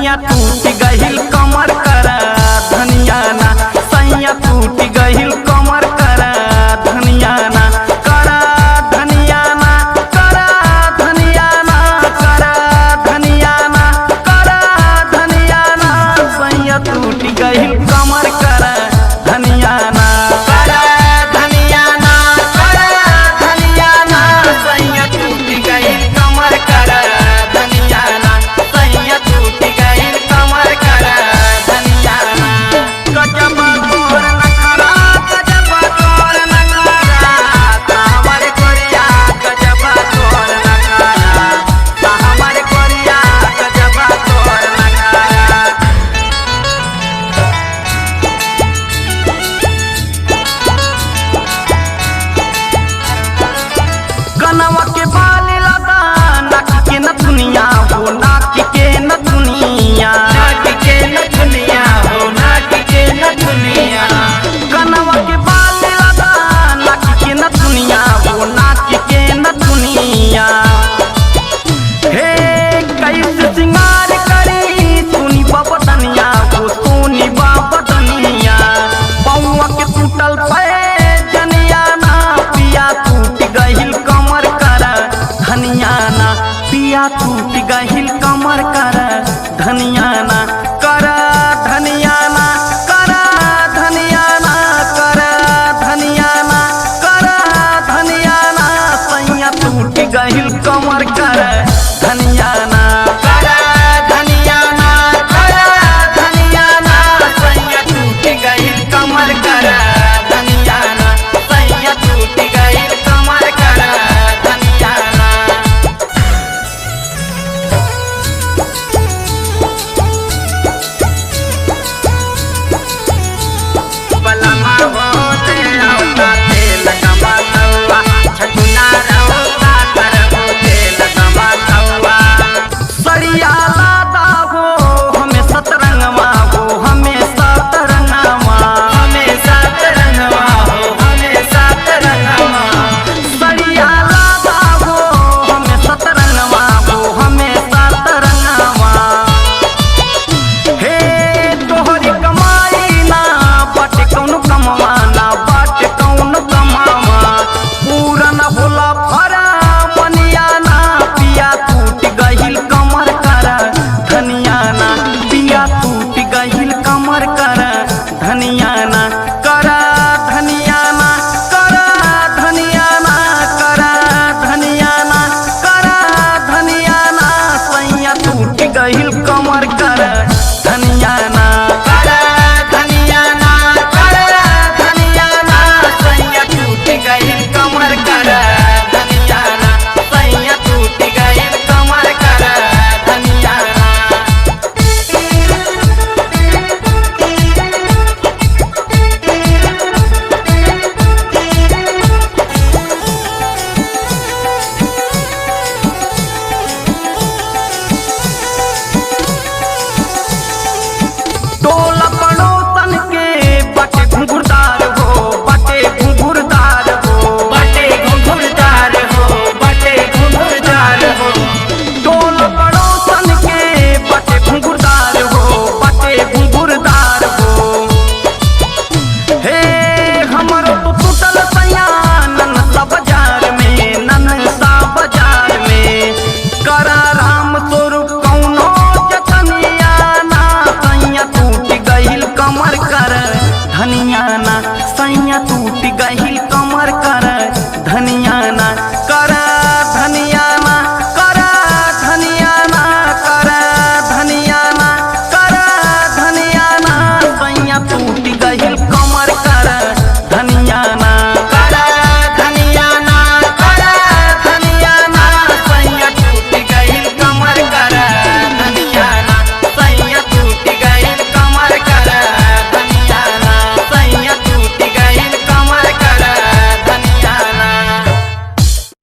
सैया टूट गहिल कमर करा धनिया ना, सैया टूट गहिल कमर करा धनिया ना, करा धनिया ना, करा धनिया ना, करा धनिया ना, करा धनिया ना, सैया टूट गहिल कमर करा धनिया ना, करा धनिया ना, करा धनिया ना, सैया टूट गहिल कमर करा धनिया ना, सैया टूट गहिल कमर करा धनिया ना। गजब तोर नखरा, गजब तोर नखरा, हमर कोरिया गजब तोर नखरा, हमर कोरिया गजब तोर नखरा। कनवा के बाल लगा नाक के नथुनिया हो, नाक के नथुनिया, नाक के नथुनिया हो, नाक के नथुनिया, कनवा के बाल लगा नाक के नथुनिया हो, नाक के नथुनिया। हे कैसे सिंगार करी सुनी बाबा दनिया हो, सुनी बाबा दनिया, बउआ के टूटल पे जनिया ना, पिया टूट गहिल कमर करा धनिया ना, पिया टूट गहिल कमर करा धनिया ना, करा धनिया ना, करा धनिया ना, करा धनिया ना, करा धनिया ना, सैया टूट गहिल कमर